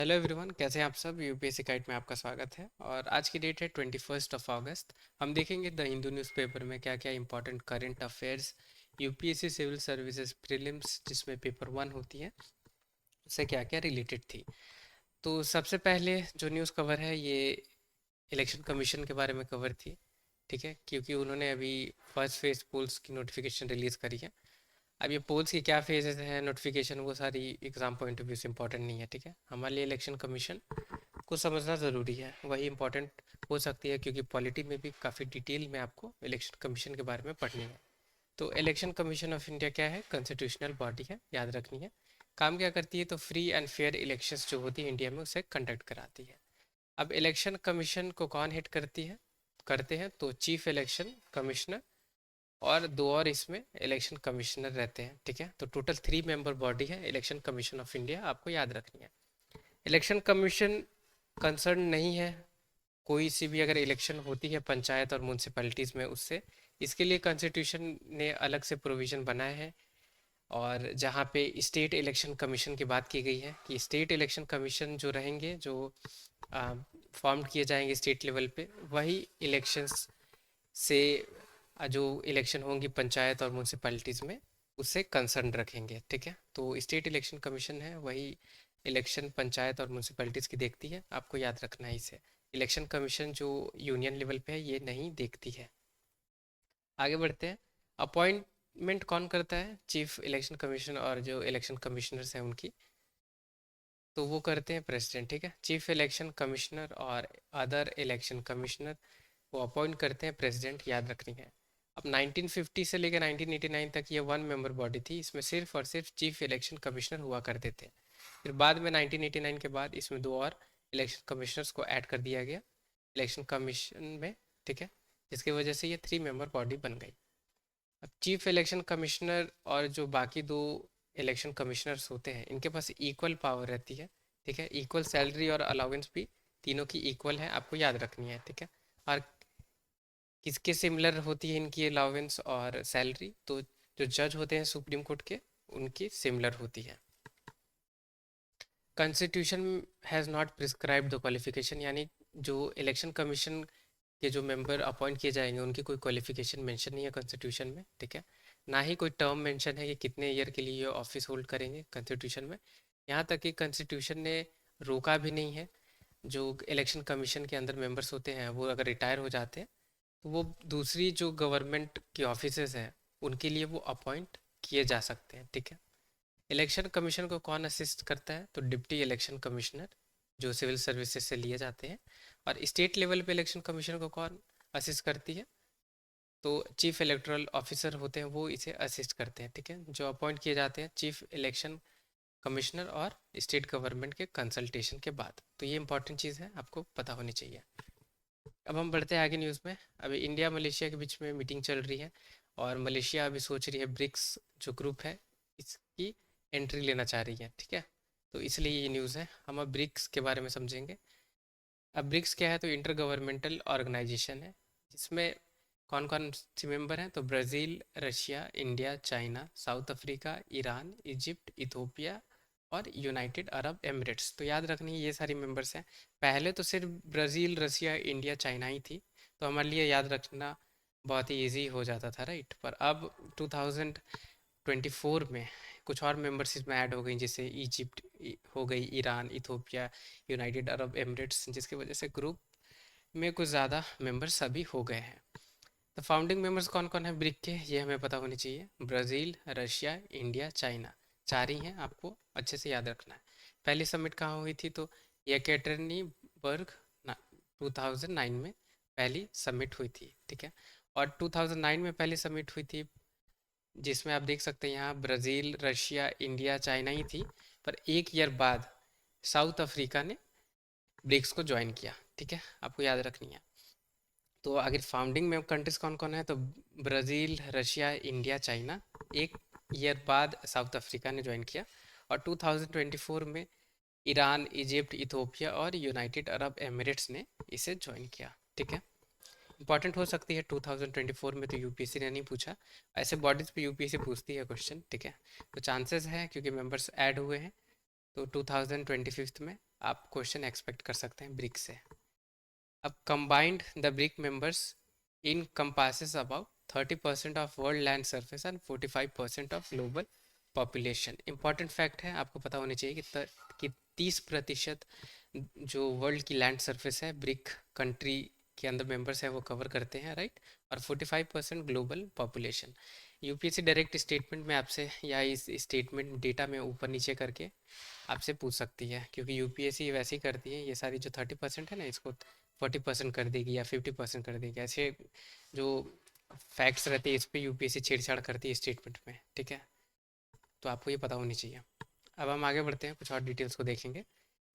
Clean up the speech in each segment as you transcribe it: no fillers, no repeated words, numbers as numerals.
Hello everyone, कैसे हैं आप सब। यूपीएससी गाइड में आपका स्वागत है। और आज की डेट है 21 अगस्त। हम देखेंगे द हिंदू न्यूज़पेपर में क्या क्या important current affairs, UPSC civil services prelims जिसमें पेपर 1 होती है उससे क्या क्या रिलेटेड थी। तो सबसे पहले जो न्यूज़ कवर है ये इलेक्शन कमीशन के बारे में कवर थी। ठीक है, क्योंकि उन्होंने अभी फर्स्ट फेज पोल्स की नोटिफिकेशन रिलीज़ करी है। अब ये पोल्स की क्या फेजेस है, नोटिफिकेशन, वो सारी एग्जाम पॉइंट ऑफ व्यू से इंपॉर्टेंट नहीं है। ठीक है, हमारे लिए इलेक्शन कमीशन को समझना ज़रूरी है, वही इंपॉर्टेंट हो सकती है, क्योंकि पॉलिटी में भी काफ़ी डिटेल में आपको इलेक्शन कमीशन के बारे में पढ़नी है। तो इलेक्शन कमीशन ऑफ इंडिया क्या है, कॉन्स्टिट्यूशनल बॉडी है, याद रखनी है। काम क्या करती है, तो फ्री एंड फेयर इलेक्शंस जो होती है इंडिया में उसे कंडक्ट कराती है। अब इलेक्शन कमीशन को कौन हेड करती है, करते हैं, तो चीफ इलेक्शन कमिश्नर और दो और इसमें इलेक्शन कमिश्नर रहते हैं। ठीक है, तो टोटल 3 मेंबर बॉडी है इलेक्शन कमीशन ऑफ इंडिया, आपको याद रखनी है। इलेक्शन कमीशन कंसर्न नहीं है कोई सी भी अगर इलेक्शन होती है पंचायत और म्यूनसिपैलिटीज़ में उससे, इसके लिए कॉन्स्टिट्यूशन ने अलग से प्रोविज़न बनाए हैं। और जहाँ पे स्टेट इलेक्शन कमीशन की बात की गई है कि स्टेट इलेक्शन कमीशन जो रहेंगे, जो फॉर्म किए जाएंगे स्टेट लेवल पे, वही इलेक्शंस से जो इलेक्शन होंगी पंचायत और म्यूनसिपैलिटीज़ में उससे कंसर्न रखेंगे। ठीक है, तो स्टेट इलेक्शन कमीशन है वही इलेक्शन पंचायत और म्यूनसिपैलिटीज़ की देखती है, आपको याद रखना है इसे। इलेक्शन कमीशन जो यूनियन लेवल पे है ये नहीं देखती है। आगे बढ़ते हैं। अपॉइंटमेंट कौन करता है, चीफ इलेक्शन कमीशन और जो इलेक्शन कमिश्नर्स हैं उनकी, तो वो करते हैं प्रेसिडेंट। ठीक है, चीफ इलेक्शन कमिश्नर और अदर इलेक्शन कमिश्नर वो अपॉइंट करते हैं प्रेसिडेंट, याद रखनी है। अब 1950 से लेकर 1989 तक ये 1 मेंबर बॉडी थी, इसमें सिर्फ और सिर्फ चीफ इलेक्शन कमिश्नर हुआ करते थे। फिर बाद में 1989 के बाद इसमें दो और इलेक्शन कमिश्नर्स को ऐड कर दिया गया इलेक्शन कमीशन में। ठीक है, जिसकी वजह से ये 3 मेंबर बॉडी बन गई। अब चीफ इलेक्शन कमिश्नर और जो बाकी दो इलेक्शन कमिश्नर्स होते हैं इनके पास इक्वल पावर रहती है। ठीक है, इक्वल सैलरी और अलाउंस भी तीनों की इक्वल है, आपको याद रखनी है। ठीक है, और किसके सिमिलर होती है इनकी अलाउंस और सैलरी, तो जो जज होते हैं सुप्रीम कोर्ट के उनकी सिमिलर होती है। Constitution has not prescribe the qualification, यानी जो इलेक्शन कमीशन के जो मेंबर अपॉइंट किए जाएंगे उनकी कोई क्वालिफिकेशन मेंशन नहीं है कॉन्स्टिट्यूशन में। ठीक है, ना ही कोई टर्म मेंशन है कि कितने ईयर के लिए ये ऑफिस होल्ड करेंगे कॉन्स्टिट्यूशन में। यहाँ तक कि कॉन्स्टिट्यूशन ने रोका भी नहीं है, जो इलेक्शन कमीशन के अंदर मेंबर्स होते हैं वो अगर रिटायर हो जाते हैं तो वो दूसरी जो गवर्नमेंट की ऑफिसेज हैं उनके लिए वो अपॉइंट किए जा सकते हैं। ठीक है, इलेक्शन कमीशन को कौन असिस्ट करता है, तो डिप्टी इलेक्शन कमिश्नर जो सिविल सर्विसेज से लिए जाते हैं। और स्टेट लेवल पे इलेक्शन कमीशन को कौन असिस्ट करती है, तो चीफ इलेक्टोरल ऑफिसर होते हैं वो इसे असिस्ट करते हैं। ठीक है, जो अपॉइंट किए जाते हैं चीफ इलेक्शन कमिश्नर और स्टेट गवर्नमेंट के कंसल्टेशन के बाद। तो ये इंपॉर्टेंट चीज़ है, आपको पता होनी चाहिए। अब हम बढ़ते हैं आगे न्यूज़ में। अभी इंडिया मलेशिया के बीच में मीटिंग चल रही है और मलेशिया अभी सोच रही है ब्रिक्स जो ग्रुप है इसकी एंट्री लेना चाह रही है। ठीक है, तो इसलिए ये न्यूज़ है। हम अब ब्रिक्स के बारे में समझेंगे। अब ब्रिक्स क्या है, तो इंटर गवर्नमेंटल ऑर्गेनाइजेशन है जिसमें कौन कौन सी मेंबर हैं, तो Brazil, Russia, India, China, south Africa, Iran, Egypt, Ethiopia और यूनाइटेड अरब एमिरेट्स। तो याद रखनी ये सारी मेंबर्स हैं। पहले तो सिर्फ ब्राज़ील, रशिया, इंडिया, चाइना ही थी, तो हमारे लिए याद रखना बहुत ही इजी हो जाता था, राइट। पर अब 2024 में कुछ और मेंबर्स इसमें ऐड हो गई, जैसे इजिप्ट हो गई, Iran, Ethiopia, United Arab Emirates, जिसकी वजह से ग्रुप में कुछ ज़्यादा मेंबर्स अभी हो गए हैं। तो फाउंडिंग मेंबर्स कौन कौन है ब्रिक के, ये हमें पता होनी चाहिए। ब्राज़ील, रशिया, इंडिया, चाइना, चार ही हैं, आपको अच्छे से याद रखना है। पहली समिट कहाँ हुई थी, तो येकेटरिनबर्ग 2009 में पहली समिट हुई थी। ठीक है, और 2009 में पहली समिट हुई थी जिसमें आप देख सकते हैं यहाँ ब्राज़ील, रशिया, इंडिया, चाइना ही थी। पर एक ईयर बाद साउथ अफ्रीका ने ब्रिक्स को ज्वाइन किया। ठीक है, आपको याद रखनी है। तो अगर फाउंडिंग में कंट्रीज कौन कौन है, तो ब्राज़ील, रशिया, इंडिया, चाइना। एक ईयर बाद साउथ अफ्रीका ने ज्वाइन किया। और 2024 में ईरान, इजिप्ट, इथोपिया और यूनाइटेड अरब एमिरेट्स ने इसे ज्वाइन किया। ठीक है, इंपॉर्टेंट हो सकती है 2024 में, तो यूपीएससी ने नहीं पूछा। ऐसे बॉडीज पे यूपीएससी पूछती है क्वेश्चन। ठीक है, तो चांसेस है क्योंकि मेंबर्स ऐड हुए हैं, तो 2025 में आप क्वेश्चन एक्सपेक्ट कर सकते हैं ब्रिक्स से। अब combined the BRIC members encompasses about 30% of world land surface and 45% of global population। Important fact है, आपको पता होनी चाहिए कि 30% जो वर्ल्ड की लैंड सरफेस है ब्रिक कंट्री के अंदर मेंबर्स है वो कवर करते हैं, राइट। और 45% global population. UPSC direct statement में आपसे या इस स्टेटमेंट डेटा में ऊपर नीचे करके आपसे पूछ सकती है, क्योंकि यूपीएससी वैसे ही करती है, ये सारी जो 30% है ना इसको 40% कर देगी या 50% कर देगी, ऐसे जो फैक्ट्स रहते हैं इस पे यूपीएससी छेड़छाड़ करती है स्टेटमेंट में, ठीक है। तो आपको ये पता होनी चाहिए। अब हम आगे बढ़ते हैं, कुछ और डिटेल्स को देखेंगे।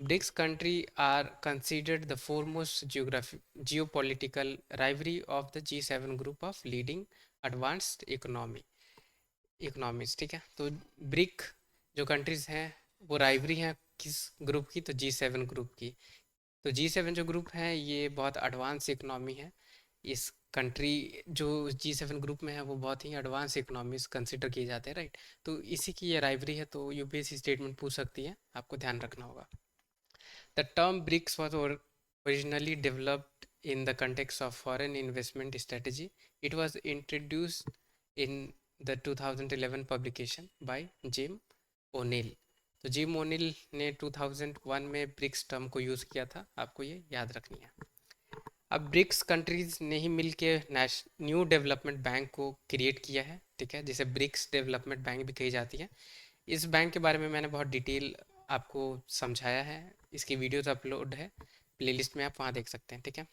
BRICS country are considered the foremost geopolitical rivalry of the G7 group of leading advanced economies, ठीक है। तो ब्रिक जो कंट्रीज हैं वो राइवरी हैं किस ग्रुप की, तो G7 ग्रुप की। तो G7 जो ग्रुप है ये बहुत एडवांस इकोनॉमी है। इस कंट्री जो G7 ग्रुप में है वो बहुत ही एडवांस इकोनॉमीज कंसिडर किए जाते हैं, राइट। तो इसी की ये राइवरी है, तो यूपीएससी स्टेटमेंट पूछ सकती है, आपको ध्यान रखना होगा। The term BRICS was originally developed in the context of foreign investment strategy. It was introduced in the 2011 publication by Jim O'Neill। तो जिम ओनिल ने 2001 में ब्रिक्स टर्म को यूज़ किया था, आपको ये याद रखनी है। अब ब्रिक्स कंट्रीज ने ही मिल के न्यू डेवलपमेंट बैंक को क्रिएट किया है, ठीक है, जिसे ब्रिक्स डेवलपमेंट बैंक भी कही जाती है। इस बैंक के बारे में मैंने बहुत डिटेल आपको समझाया है, इसकी वीडियोस अपलोड है प्लेलिस्ट में, आप वहाँ देख सकते हैं, ठीक है।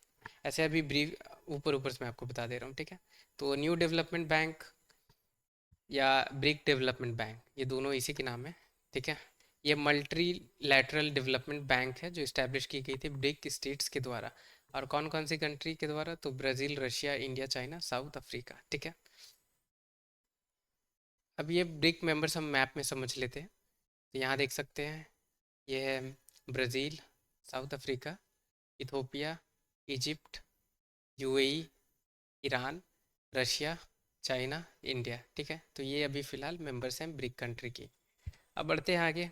ऐसे अभी ब्रीफ ऊपर ऊपर से मैं आपको बता दे रहा हूँ, ठीक है। तो न्यू डेवलपमेंट बैंक या ब्रिक डेवलपमेंट बैंक, ये दोनों इसी के नाम है, ठीक है। ये मल्टी लैटरल डेवलपमेंट बैंक है जो इस्टेब्लिश की गई थी ब्रिक स्टेट्स के द्वारा। और कौन कौन सी कंट्री के द्वारा, तो Brazil, Russia, India, China, south Africa, ठीक है। अब ये ब्रिक मेंबर्स हम मैप में समझ लेते हैं। तो यहाँ देख सकते हैं ये है Brazil, south Africa, Ethiopia, Egypt, UAE, Iran, Russia, China, India, ठीक है। तो ये अभी फ़िलहाल मेंबर्स हैं ब्रिक कंट्री की। अब बढ़ते हैं आगे।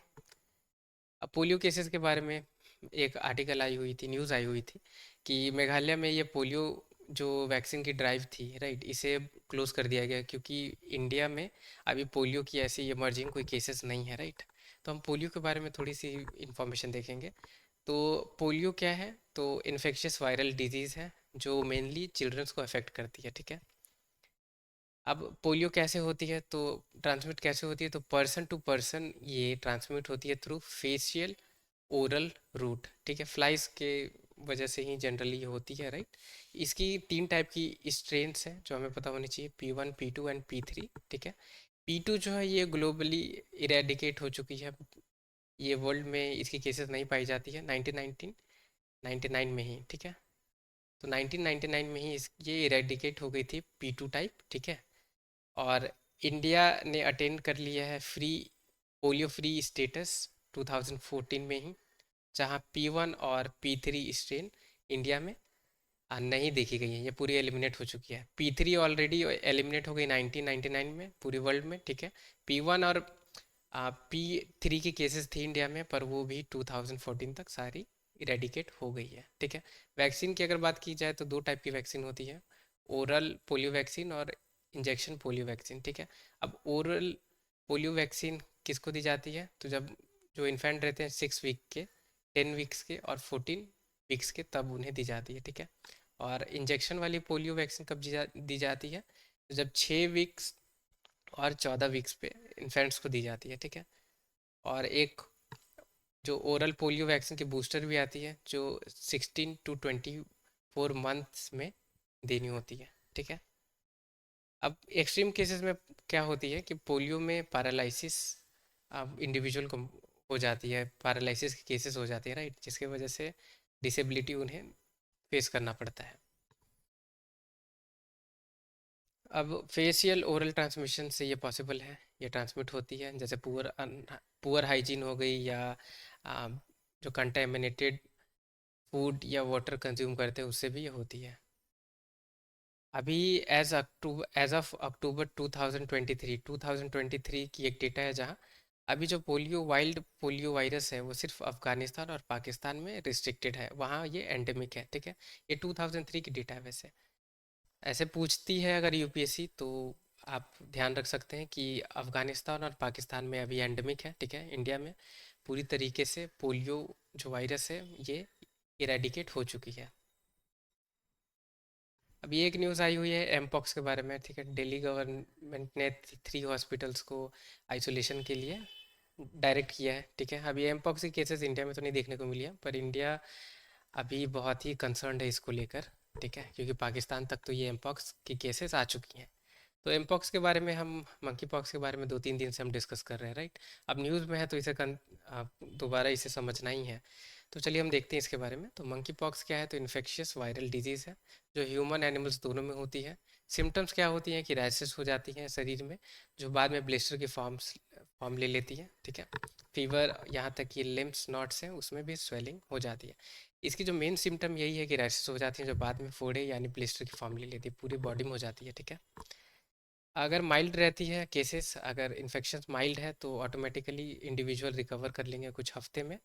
अब पोलियो केसेस के बारे में एक आर्टिकल आई हुई थी, न्यूज़ आई हुई थी कि मेघालय में ये पोलियो जो वैक्सीन की ड्राइव थी, राइट, इसे क्लोज़ कर दिया गया क्योंकि इंडिया में अभी पोलियो की ऐसी इमर्जिंग कोई केसेस नहीं है, राइट। तो हम पोलियो के बारे में थोड़ी सी इंफॉर्मेशन देखेंगे। तो पोलियो क्या है, तो इन्फेक्शियस वायरल डिजीज़ है जो मेनली चिल्ड्रंस को अफेक्ट करती है, ठीक है। अब पोलियो कैसे होती है, तो ट्रांसमिट कैसे होती है, तो पर्सन टू पर्सन ये ट्रांसमिट होती है थ्रू फेशियल ओरल रूट, ठीक है। फ्लाइज के वजह से ही जनरली ये होती है, राइट। इसकी 3 टाइप की स्ट्रेन्स हैं जो हमें पता होनी चाहिए, P1, P2 एंड P3, ठीक है। P2 जो है ये ग्लोबली इरेडिकेट हो चुकी है, ये वर्ल्ड में इसकी केसेस नहीं पाई जाती है 1999 में ही, ठीक है। तो 1999 में ही ये इरेडिकेट हो गई थी P2 टाइप, ठीक है। और इंडिया ने अटेंड कर लिया है पोलियो फ्री स्टेटस 2014 में ही, जहां P1 और P3 स्ट्रेन इंडिया में नहीं देखी गई है, ये पूरी एलिमिनेट हो चुकी है। P3 ऑलरेडी एलिमिनेट हो गई 1999 में पूरी वर्ल्ड में, ठीक है। P1 और P3 की केसेस थी इंडिया में, पर वो भी 2014 तक सारी इरेडिकेट हो गई है, ठीक है। वैक्सीन की अगर बात की जाए तो 2 टाइप की वैक्सीन होती है, ओरल पोलियो वैक्सीन और इंजेक्शन पोलियो वैक्सीन, ठीक है। अब ओरल पोलियो वैक्सीन किसको दी जाती है, तो जब जो इन्फेंट रहते हैं 6 वीक के, 10 वीक्स के और 14 वीक्स के, तब उन्हें दी जाती है, ठीक है। और इंजेक्शन वाली पोलियो वैक्सीन कब दी जाती है, तो जब 6 वीक्स और 14 वीक्स पे इन्फेंट्स को दी जाती है, ठीक है। और एक जो ओरल पोलियो वैक्सीन की बूस्टर भी आती है जो 16 to 24 मंथ्स में देनी होती है, ठीक है। अब एक्सट्रीम केसेस में क्या होती है कि पोलियो में पैरालिसिस अब इंडिविजुअल को हो जाती है, पैरालिसिस के केसेस हो जाती है, राइट, जिसकी वजह से डिसेबिलिटी उन्हें फेस करना पड़ता है। अब फेशियल ओरल ट्रांसमिशन से ये पॉसिबल है, ये ट्रांसमिट होती है, जैसे पुअर हाइजीन हो गई या आ, जो कंटेमिनेटेड फूड या वाटर कंज्यूम करते हैं उससे भी ये होती है। अभी एज ऑफ अक्टूबर 2023 की एक डेटा है जहाँ अभी जो पोलियो वाइल्ड पोलियो वायरस है वो सिर्फ अफगानिस्तान और पाकिस्तान में रिस्ट्रिक्टेड है, वहाँ ये एंडेमिक है, ठीक है। ये 2003 की डेटा है वैसे। ऐसे पूछती है अगर यूपीएससी तो आप ध्यान रख सकते हैं कि अफगानिस्तान और पाकिस्तान में अभी एंडेमिक है, ठीक है। इंडिया में पूरी तरीके से पोलियो जो वायरस है ये इरेडिकेट हो चुकी है। अभी एक न्यूज़ आई हुई है एमपॉक्स के बारे में, ठीक है। दिल्ली गवर्नमेंट ने 3 हॉस्पिटल्स को आइसोलेशन के लिए डायरेक्ट किया है, ठीक है। अभी एमपॉक्स की केसेस इंडिया में तो नहीं देखने को मिली है, पर इंडिया अभी बहुत ही कंसर्न्ड है इसको लेकर, ठीक है, क्योंकि पाकिस्तान तक तो ये एमपॉक्स की केसेस आ चुकी हैं। तो एमपॉक्स के बारे में हम मंकी पॉक्स के बारे में 2-3 दिन से हम डिस्कस कर रहे हैं, राइट। अब न्यूज़ में है तो दोबारा इसे समझना ही है। तो चलिए हम देखते हैं इसके बारे में। तो मंकी पॉक्स क्या है, तो इन्फेक्शियस वायरल डिजीज़ है जो ह्यूमन एनिमल्स दोनों में होती है। सिम्टम्स क्या होती हैं कि रैशेस हो जाती हैं शरीर में, जो बाद में ब्लिस्टर की फॉर्म ले लेती है, ठीक है। फीवर, यहाँ तक कि लिम्स नॉट्स हैं उसमें भी स्वेलिंग हो जाती है। इसकी जो मेन सिम्टम यही है कि रैशेस हो जाती हैं जो बाद में फोड़े यानी ब्लिस्टर की फॉर्म ले लेती है, पूरी बॉडी में हो जाती है, ठीक है। अगर माइल्ड रहती है केसेस, अगर इन्फेक्शन माइल्ड है तो ऑटोमेटिकली इंडिविजुअल रिकवर कर लेंगे कुछ हफ्ते में।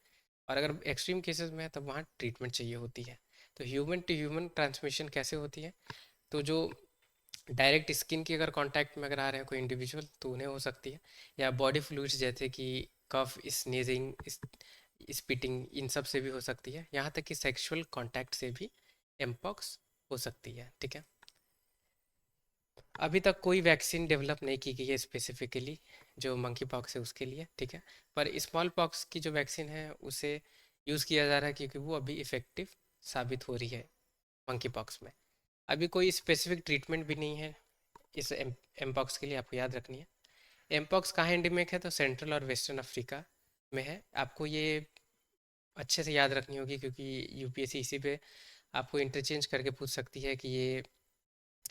और अगर एक्सट्रीम केसेस में है तब वहाँ ट्रीटमेंट चाहिए होती है। तो ह्यूमन टू ह्यूमन ट्रांसमिशन कैसे होती है, तो जो डायरेक्ट स्किन के अगर कांटेक्ट में अगर आ रहे हैं कोई इंडिविजुअल तो उन्हें हो सकती है, या बॉडी फ्लूइड्स जैसे कि कफ, स्नीजिंग, स्पिटिंग, इन सब से भी हो सकती है। यहाँ तक कि सेक्सुअल कांटेक्ट से भी एम्पॉक्स हो सकती है, ठीक है। अभी तक कोई वैक्सीन डेवलप नहीं की गई है स्पेसिफिकली जो मंकी पॉक्स है उसके लिए, ठीक है। पर स्मॉल पॉक्स की जो वैक्सीन है उसे यूज़ किया जा रहा है क्योंकि वो अभी इफ़ेक्टिव साबित हो रही है मंकी पॉक्स में। अभी कोई स्पेसिफिक ट्रीटमेंट भी नहीं है इस एमपॉक्स के लिए, आपको याद रखनी है। एमपॉक्स कहाँ एंडेमिक है, तो सेंट्रल और वेस्टर्न अफ्रीका में है। आपको ये अच्छे से याद रखनी होगी क्योंकि यूपीएससी इसी पे आपको इंटरचेंज करके पूछ सकती है कि ये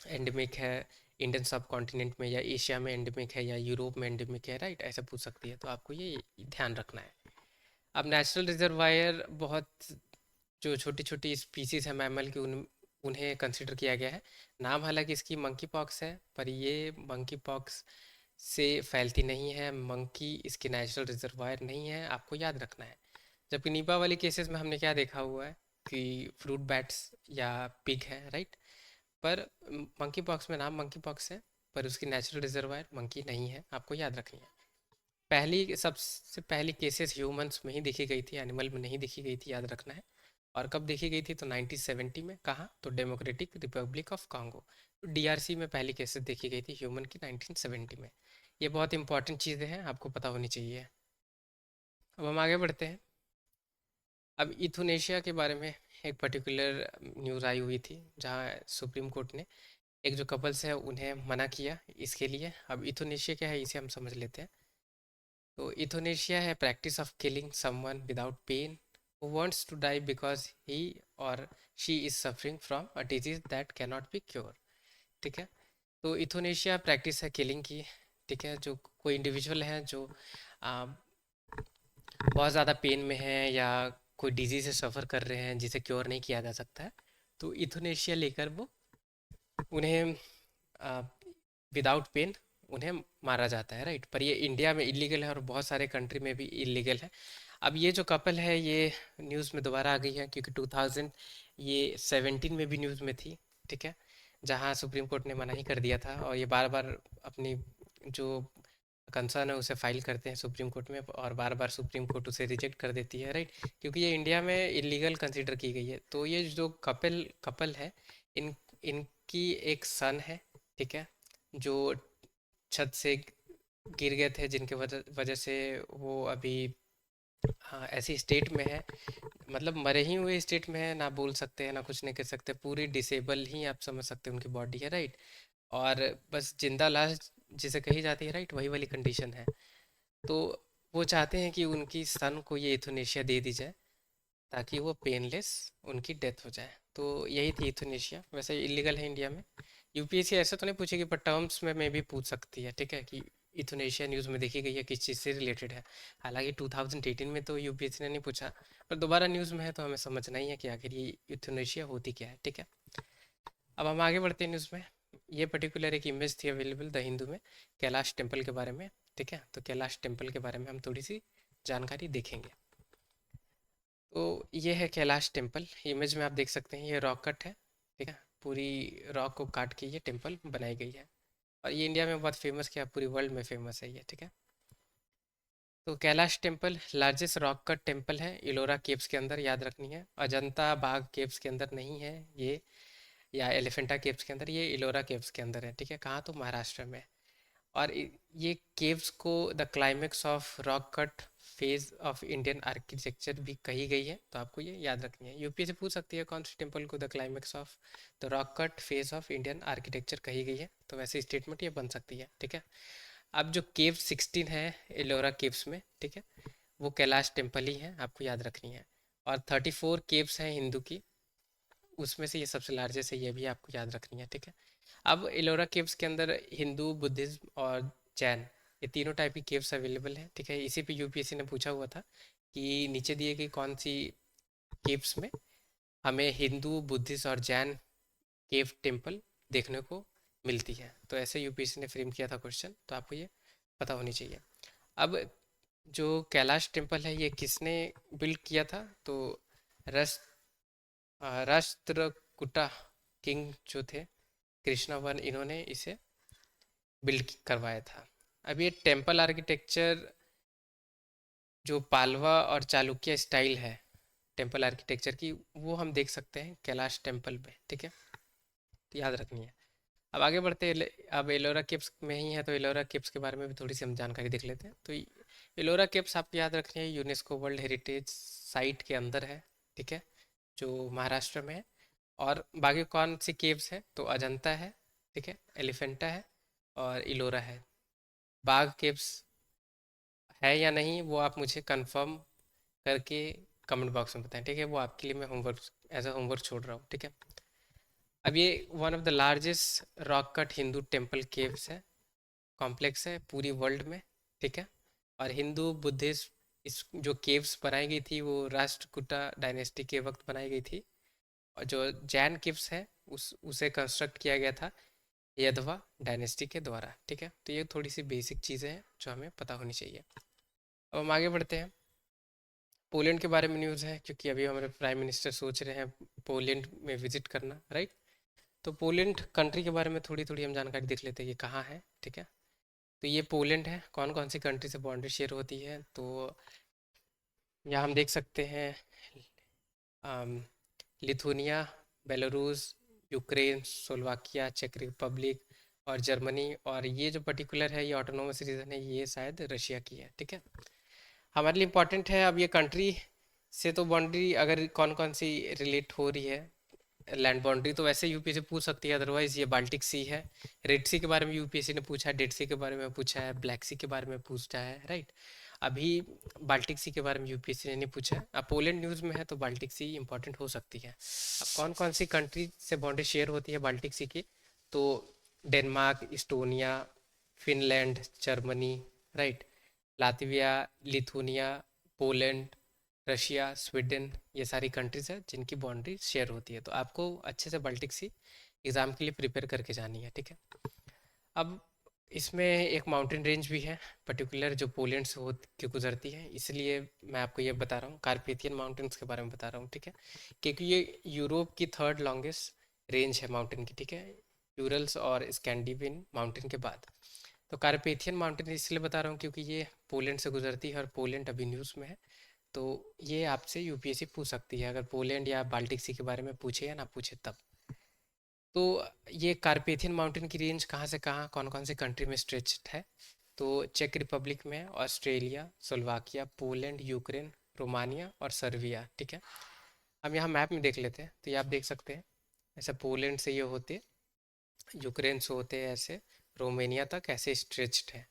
एंडेमिक है इंडियन सब कॉन्टिनेंट में, या एशिया में एंडेमिक है, या यूरोप में एंडेमिक है, राइट, ऐसा पूछ सकती है। तो आपको ये ध्यान रखना है। अब नेचुरल रिजर्वायर बहुत जो छोटी छोटी स्पीसीज है मैमल की उन्हें कंसिडर किया गया है। नाम हालांकि इसकी मंकी पॉक्स है पर ये मंकी पॉक्स से फैलती नहीं है, मंकी इसकी नेचुरल रिजर्वायर नहीं है, आपको याद रखना है। जबकि निपा वाली केसेस में हमने क्या देखा हुआ है कि फ्रूट बैट्स या पिग है, राइट। पर मंकी पॉक्स में नाम मंकी पॉक्स है पर उसकी नेचुरल रिजर्वायर मंकी नहीं है, आपको याद रखनी है। पहली सबसे पहली केसेस ह्यूमंस में ही देखी गई थी, एनिमल में नहीं देखी गई थी, याद रखना है। और कब देखी गई थी, तो 1970 में। कहाँ, तो डेमोक्रेटिक रिपब्लिक ऑफ कॉन्गो, तो डीआरसी में पहली केसेस देखी गई थी ह्यूमन की 1970 में। ये बहुत इंपॉर्टेंट चीज़ें हैं, आपको पता होनी चाहिए। अब हम आगे बढ़ते हैं। अब इथोनेशिया के बारे में एक पर्टिकुलर न्यूज़ आई हुई थी जहाँ सुप्रीम कोर्ट ने एक जो कपल्स है उन्हें मना किया इसके लिए। अब इथोनेशिया क्या है इसे हम समझ लेते हैं। तो इथोनेशिया है practice of killing someone without pain who wants to die because he or she is suffering from a disease that cannot be cured, ठीक है। तो इथोनेशिया प्रैक्टिस है किलिंग की, ठीक है। जो कोई इंडिविजुअल है जो बहुत ज़्यादा पेन में है या कोई डिजीज से सफ़र कर रहे हैं जिसे क्योर नहीं किया जा सकता है, तो इथोनेशिया लेकर वो उन्हें विदाउट पेन उन्हें मारा जाता है, राइट। पर ये इंडिया में इलीगल है और बहुत सारे कंट्री में भी इलीगल है। अब ये जो कपल है ये न्यूज़ में दोबारा आ गई है क्योंकि 2017 में भी न्यूज़ में थी, ठीक है। जहाँ सुप्रीम कोर्ट ने मना ही कर दिया था और ये बार बार अपनी जो कंसर्न है उसे फाइल करते हैं सुप्रीम कोर्ट में, और बार बार सुप्रीम कोर्ट उसे रिजेक्ट कर देती है, राइट। क्योंकि ये इंडिया में इलीगल कंसिडर की गई है। तो ये जो कपल कपल है इन इनकी एक सन है, ठीक है, जो छत से गिर गए थे, जिनके वजह वजह से वो अभी हाँ ऐसी स्टेट में है, मतलब मरे ही हुए स्टेट में है, ना बोल सकते हैं ना कुछ नहीं कर सकते, पूरी डिसेबल ही आप समझ सकते हैं उनकी बॉडी है, राइट। और बस जिंदा लाश जिसे कही जाती है, राइट, वही वाली कंडीशन है। तो वो चाहते हैं कि उनकी सन को ये इथोनेशिया दे दी जाए ताकि वो पेनलेस उनकी डेथ हो जाए। तो यही थी इथोनेशिया, वैसे इलीगल है इंडिया में। यूपीएससी ऐसा तो नहीं पूछेगी पर टर्म्स में भी पूछ सकती है, ठीक है, कि इथोनेशिया न्यूज़ में देखी गई है किस चीज़ से रिलेटेड है। हालांकि 2018 में तो यूपीएससी ने नहीं पूछा, पर दोबारा न्यूज़ में है तो हमें समझना ही है कि आखिर ये इथोनेशिया होती क्या है, ठीक है। अब हम आगे बढ़ते हैं न्यूज़ में। ये पर्टिकुलर एक इमेज थी अवेलेबल द हिंदू में कैलाश टेम्पल के बारे में। ठीक है। तो कैलाश टेम्पल के बारे में हम थोड़ी सी जानकारी देखेंगे। तो ये है कैलाश टेम्पल, इमेज में आप देख सकते हैं ये रॉक कट है, ठीक है। पूरी रॉक को काट के ये टेम्पल बनाई गई है, और ये इंडिया में बहुत फेमस, क्या पूरी वर्ल्ड में फेमस है ये, ठीक है। तो Kailash temple largest rock cut temple है इलोरा केव्स के अंदर, याद रखनी है। अजंता बाग केव्स के अंदर नहीं है ये, या एलिफेंटा केव्स के अंदर, ये इलोरा केव्स के अंदर है, ठीक है। कहाँ? तो महाराष्ट्र में। और ये केव्स को the climax of rock cut phase of Indian architecture भी कही गई है, तो आपको ये याद रखनी है। यूपीएससी पूछ सकती है कौन सी टेम्पल को the climax of the rock cut phase of Indian architecture कही गई है, तो वैसे स्टेटमेंट ये बन सकती है, ठीक है। अब जो केव 16 है एलोरा केव्स में, ठीक है, वो कैलाश टेम्पल ही है, आपको याद रखनी है। और 34 केव्स हैं हिंदू की, उसमें से ये सबसे लार्जेस्ट है, ये भी आपको याद रखनी है, ठीक है। अब एलोरा केव्स के अंदर हिंदू, बुद्धिज्म और जैन, ये तीनों टाइप की केव्स अवेलेबल हैं, ठीक है। इसी पे यूपीएससी ने पूछा हुआ था कि नीचे दिए गई कौन सी केव्स में हमें हिंदू, बुद्धिस्ट और जैन केव टेम्पल देखने को मिलती है, तो ऐसे यूपीएससी ने फ्रेम किया था क्वेश्चन, तो आपको ये पता होनी चाहिए। अब जो कैलाश टेम्पल है ये किसने बिल्ड किया था? तो रस राष्ट्रकूटा किंग जो थे कृष्णा वन, इन्होंने इसे बिल्ड करवाया था। अब ये टेम्पल आर्किटेक्चर जो पालवा और चालुक्य स्टाइल है टेम्पल आर्किटेक्चर की, वो हम देख सकते हैं कैलाश टेम्पल में, ठीक है। तो याद रखनी है। अब आगे बढ़ते हैं, अब एलोरा केव्स में ही है, तो एलोरा केव्स के बारे में भी थोड़ी सी हम जानकारी देख लेते हैं। तो एलोरा केव्स आपको याद रखनी है, यूनेस्को वर्ल्ड हेरिटेज साइट के अंदर है, ठीक है, जो महाराष्ट्र में है। और बाकी कौन सी केव्स है? तो अजंता है, ठीक है, एलिफेंटा है और इलोरा है। बाघ केव्स है या नहीं वो आप मुझे कंफर्म करके कमेंट बॉक्स में बताएं, ठीक है। वो आपके लिए मैं होमवर्क, एज अ होमवर्क छोड़ रहा हूँ, ठीक है। अब ये one of the largest rock cut Hindu temple caves है, कॉम्प्लेक्स है पूरी वर्ल्ड में, ठीक है। और हिंदू, बुद्धिस्ट, इस जो केव्स बनाई गई थी वो राष्ट्रकूटा डायनेस्टी के वक्त बनाई गई थी। और जो जैन केव्स है उसे कंस्ट्रक्ट किया गया था यदवा डायनेस्टी के द्वारा, ठीक है। तो ये थोड़ी सी बेसिक चीज़ें हैं जो हमें पता होनी चाहिए। अब हम आगे बढ़ते हैं। पोलैंड के बारे में न्यूज़ है, क्योंकि अभी हमारे प्राइम मिनिस्टर सोच रहे हैं पोलैंड में विजिट करना, राइट। तो पोलैंड कंट्री के बारे में थोड़ी थोड़ी हम जानकारी देख लेते हैं, ये कहाँ है, ठीक है। तो ये पोलैंड है, कौन कौन सी कंट्री से बाउंड्री शेयर होती है? तो यहाँ हम देख सकते हैं लिथुनिया, बेलारूस, यूक्रेन, स्लोवाकिया, चेक रिपब्लिक और जर्मनी। और ये जो पर्टिकुलर है ये ऑटोनोमस रीजन है, ये शायद रशिया की है, ठीक है। हमारे लिए इम्पोर्टेंट है। अब ये कंट्री से तो बाउंड्री अगर कौन कौन सी रिलेट हो रही है लैंड बाउंड्री, तो वैसे यूपीएससी पूछ सकती है, अदरवाइज ये बाल्टिक सी है। रेड सी के बारे में यूपीएससी ने पूछा है, डेड सी के बारे में पूछा है, ब्लैक सी के बारे में पूछा है, राइट। अभी बाल्टिक सी के बारे में यूपीएससी ने नहीं पूछा है। अब पोलैंड न्यूज़ में है तो बाल्टिक सी इंपॉर्टेंट हो सकती है। अब कौन कौन सी कंट्री से बाउंड्री शेयर होती है बाल्टिक सी की? तो Denmark, Estonia, Finland, Germany, right, Latvia, Lithuania, Poland, Russia, Sweden, ये सारी कंट्रीज है जिनकी बाउंड्री शेयर होती है। तो आपको अच्छे से बाल्टिक सी एग्ज़ाम के लिए प्रिपेयर करके जानी है, ठीक है। अब इसमें एक माउंटेन रेंज भी है पर्टिकुलर जो पोलैंड से होत के गुजरती है, इसलिए मैं आपको ये बता रहा हूँ, कार्पेथियन माउंटेन्स के बारे में बता रहा हूँ, ठीक है। क्योंकि ये यूरोप की थर्ड लॉन्गेस्ट रेंज है माउंटेन की, ठीक है, यूरल्स और स्कैंडिनेवियन माउंटेन के बाद। तो कार्पेथियन माउंटेन इसलिए बता रहा हूँ क्योंकि ये पोलैंड से गुजरती है, और पोलैंड अभी न्यूज़ में है। तो ये आपसे यूपीएससी पूछ सकती है अगर पोलैंड या बाल्टिक सी के बारे में पूछे या ना पूछे तब। तो ये कार्पेथियन माउंटेन की रेंज कहाँ से कहाँ, कौन कौन से कंट्री में स्ट्रेच्ड है? तो चेक रिपब्लिक में, Australia, Slovakia, Poland, Ukraine, Romania और सर्बिया, ठीक है। हम यहाँ मैप में देख लेते हैं, तो ये आप देख सकते हैं ऐसा पोलैंड से ये होते, यूक्रेन से होते ऐसे रोमानिया तक ऐसे स्ट्रेच्ड है,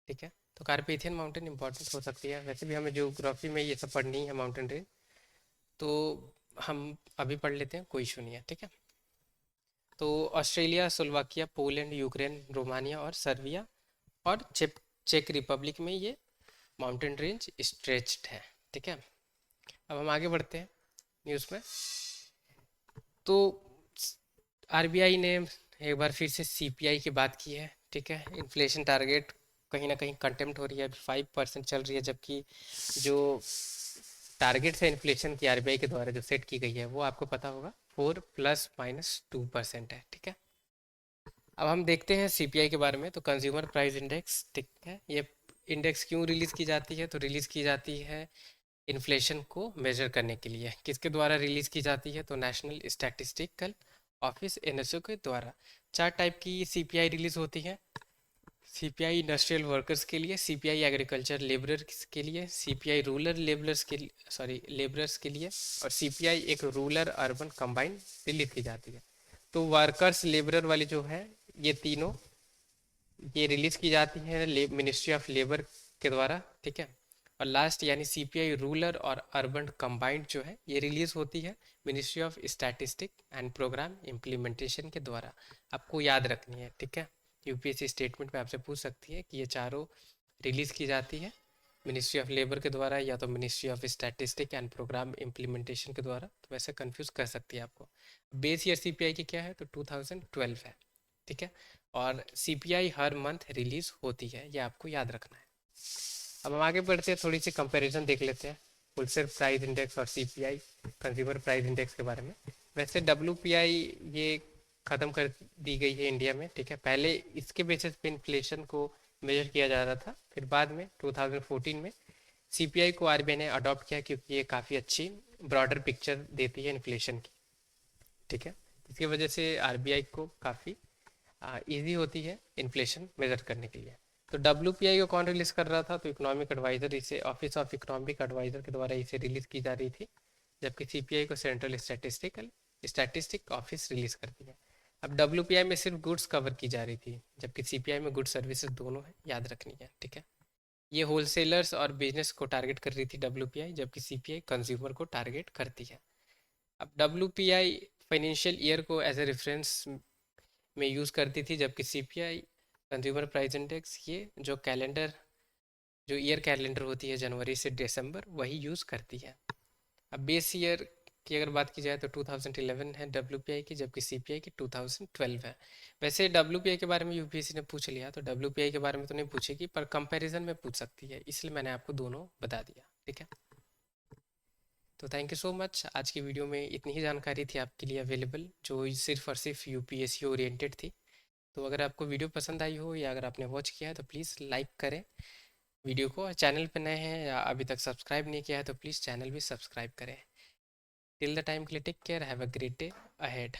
ठीक है। तो कार्पेथियन माउंटेन इंपॉर्टेंट हो सकती है, वैसे भी हमें ज्योग्राफी में ये सब पढ़नी है माउंटेन रेंज, तो हम अभी पढ़ लेते हैं, कोई इशू नहीं है, ठीक है। तो Australia, Slovakia, Poland, Ukraine, Romania और सर्बिया और चेक रिपब्लिक में ये माउंटेन रेंज स्ट्रेच्ड है, ठीक है। अब हम आगे बढ़ते हैं न्यूज़ में। तो आरबीआई ने एक बार फिर से सीपीआई की बात की है, ठीक है, इन्फ्लेशन टारगेट कहीं ना कहीं कंटेम्प्ट हो रही है, अभी 5% चल रही है, जबकि जो टारगेट है इन्फ्लेशन की आरबीआई के द्वारा जो सेट की गई है वो आपको पता होगा 4 ± 2% है। ठीक है, अब हम देखते हैं सीपीआई के बारे में। तो कंज्यूमर प्राइस इंडेक्स, ठीक है, ये इंडेक्स क्यों रिलीज़ की जाती है? तो रिलीज़ की जाती है इन्फ्लेशन को मेजर करने के लिए। किसके द्वारा रिलीज़ की जाती है? तो नेशनल स्टैटिस्टिकल ऑफिस एनएसओ के द्वारा। 4 टाइप की सीपीआई रिलीज़ होती है। सीपीआई इंडस्ट्रियल वर्कर्स के लिए, सीपीआई एग्रीकल्चर लेबरर्स के लिए, सीपीआई रूरल लेबरर्स के लिए, लेबरर्स के लिए, और सीपीआई एक रूरल अर्बन कंबाइंड रिलीज की जाती है। तो वर्कर्स लेबरर वाली जो है, ये तीनों ये रिलीज की जाती है मिनिस्ट्री ऑफ लेबर के द्वारा। ठीक है, और लास्ट यानी सीपीआई रूरल और अर्बन कंबाइंड जो है ये रिलीज होती है ministry of statistic and programme implementation के द्वारा। आपको याद रखनी है। ठीक है, यूपीएससी स्टेटमेंट में आपसे पूछ सकती है कि ये चारों रिलीज की जाती है मिनिस्ट्री ऑफ लेबर के द्वारा या तो ministry of statistic and programme implementation के द्वारा। तो वैसे कंफ्यूज कर सकती है आपको। बेस ईयर सीपीआई की क्या है? तो 2012 है। ठीक है, और सीपीआई हर मंथ रिलीज होती है, ये आपको याद रखना है। अब हम आगे बढ़ते हैं, थोड़ी सी कंपैरिजन देख लेते हैं होलसेल प्राइस इंडेक्स और सीपीआई कंज्यूमर प्राइस इंडेक्स के बारे में। वैसे डब्ल्यूपीआई ये ख़त्म कर दी गई है इंडिया में। ठीक है, पहले इसके बेसिस पे इन्फ्लेशन को मेजर किया जा रहा था, फिर बाद में 2014 में सीपीआई को आरबीआई ने अडॉप्ट किया, क्योंकि ये काफ़ी अच्छी ब्रॉडर पिक्चर देती है इन्फ्लेशन की। ठीक है, इसकी वजह से आरबीआई को काफ़ी ईजी होती है इन्फ्लेशन मेजर करने के लिए। तो डब्ल्यूपीआई को कौन रिलीज कर रहा था? तो इकोनॉमिक एडवाइजर, इसे ऑफिस ऑफ इकोनॉमिक एडवाइजर के द्वारा इसे रिलीज की जा रही थी, जबकि सीपीआई को सेंट्रल स्टैटिस्टिक ऑफिस रिलीज करती है। अब डब्ल्यूपीआई में सिर्फ गुड्स कवर की जा रही थी, जबकि सीपीआई में गुड्स सर्विसेज दोनों है, याद रखनी है। ठीक है, ये होलसेलर्स और बिजनेस को टारगेट कर रही थी डब्ल्यूपीआई, जबकि सीपीआई कंज्यूमर को टारगेट करती है। अब डब्ल्यूपीआई फाइनेंशियल ईयर को एज ए रेफरेंस में यूज़ करती थी, जबकि सीपीआई कंज्यूमर प्राइस इंडेक्स ये जो ईयर कैलेंडर होती है जनवरी से दिसंबर, वही यूज़ करती है। अब बेस ईयर की अगर बात की जाए तो 2011 है डब्ल्यूपीआई की, जबकि सीपीआई की 2012 है। वैसे डब्ल्यूपीआई के बारे में यूपीएससी ने पूछ लिया, तो डब्ल्यूपीआई के बारे में तो नहीं पूछेगी, पर कंपैरिजन में पूछ सकती है, इसलिए मैंने आपको दोनों बता दिया। ठीक है, तो थैंक यू सो मच। आज की वीडियो में इतनी ही जानकारी थी आपके लिए अवेलेबल, जो सिर्फ और सिर्फ यूपीएससी ओरिएंटेड थी। तो अगर आपको वीडियो पसंद आई हो या अगर आपने वॉच किया है तो प्लीज़ लाइक करें वीडियो को। चैनल पर नए हैं या अभी तक सब्सक्राइब नहीं किया है तो प्लीज़ चैनल भी सब्सक्राइब करें। टिल द टाइम के लिए take care, have a great day ahead.